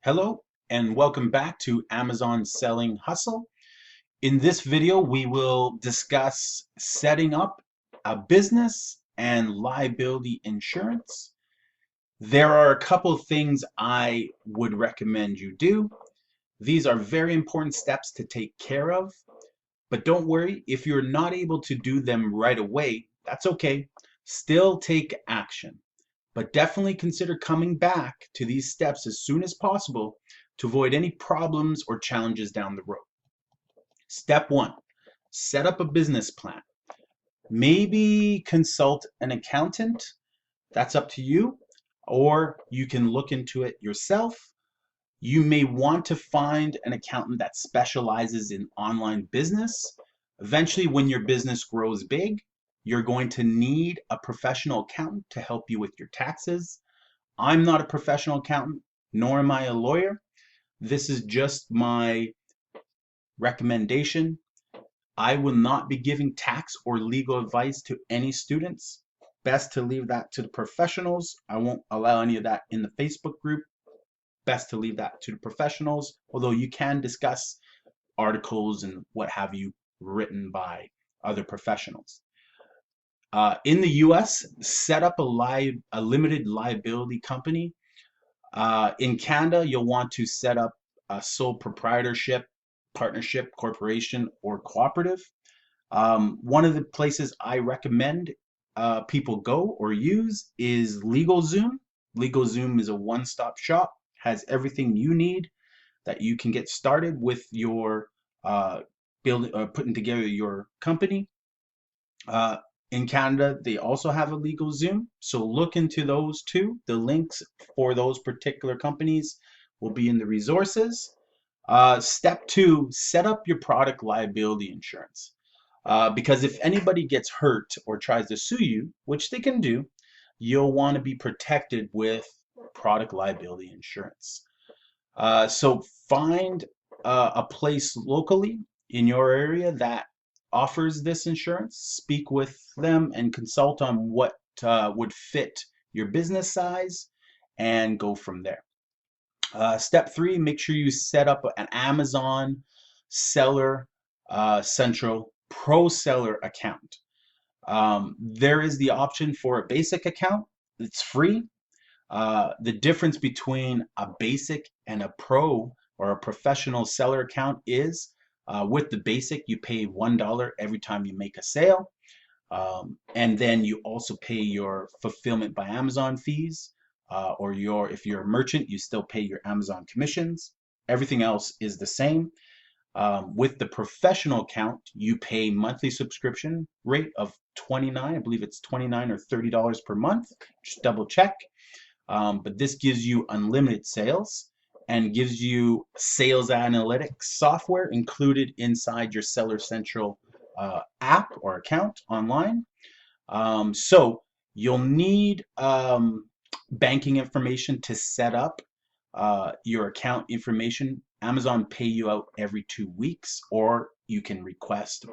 Hello and welcome back to Amazon Selling Hustle. In this video, we will discuss setting up a business and liability insurance. There are a couple of things I would recommend you do. These are very important steps to take care of, but don't worry, if you're not able to do them right away, that's okay. Still take action. But definitely consider coming back to these steps as soon as possible to avoid any problems or challenges down the road. Step one, set up a business plan. Maybe consult an accountant, that's up to you, or you can look into it yourself. You may want to find an accountant that specializes in online business. Eventually, when your business grows big, you're going to need a professional accountant to help you with your taxes. I'm not a professional accountant, nor am I a lawyer. This is just my recommendation. I will not be giving tax or legal advice to any students. Best to leave that to the professionals. I won't allow any of that in the Facebook group. Best to leave that to the professionals, although you can discuss articles and what have you written by other professionals. In the US, set up a limited liability company. In Canada, you'll want to set up a sole proprietorship, partnership, corporation, or cooperative. One of the places I recommend people go or use is LegalZoom. LegalZoom is a one-stop shop, has everything you need that you can get started with your putting together your company. In Canada, they also have a LegalZoom, so look into those too. The links for those particular companies will be in the resources. Step two, set up your product liability insurance. Because if anybody gets hurt or tries to sue you, which they can do, you'll want to be protected with product liability insurance. So find a place locally in your area that offers this insurance, speak with them and consult on what would fit your business size and go from there. Step three, make sure you set up an Amazon Seller Central Pro Seller account. There is the option for a basic account. It's free. The difference between a basic and a pro or a professional seller account is with the basic, you pay $1 every time you make a sale. And then you also pay your fulfillment by Amazon fees, or if you're a merchant, you still pay your Amazon commissions. Everything else is the same. With the professional account, you pay monthly subscription rate of $29. I believe it's $29 or $30 per month. Just double check. But this gives you unlimited sales and gives you sales analytics software included inside your Seller Central app or account online. So you'll need banking information to set up your account information. Amazon pay you out every 2 weeks, or you can request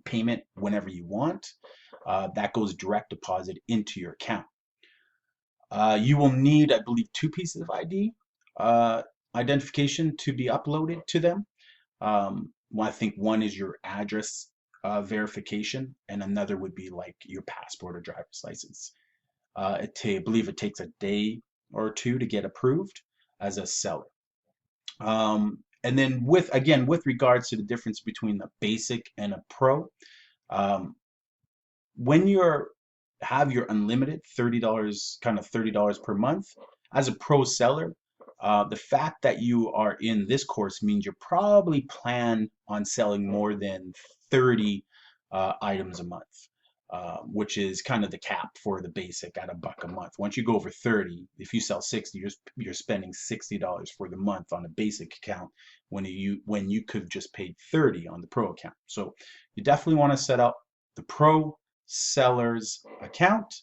payment whenever you want. That goes direct deposit into your account. You will need, I believe, 2 pieces of ID identification to be uploaded to them. I think one is your address verification, and another would be like your passport or driver's license. I believe it takes a day or 2 to get approved as a seller. And then with regards to the difference between the basic and a pro, when you have your unlimited $30 per month as a pro seller, the fact that you are in this course means you're probably plan on selling more than 30 items a month, which is kind of the cap for the basic at $1 a month. Once you go over 30, if you sell 60, you're spending $60 for the month on a basic account when you could just pay 30 on the pro account. So you definitely want to set up the pro seller's account,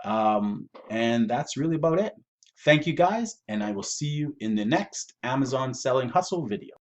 and that's really about it. Thank you guys, and I will see you in the next Amazon Selling Hustle video.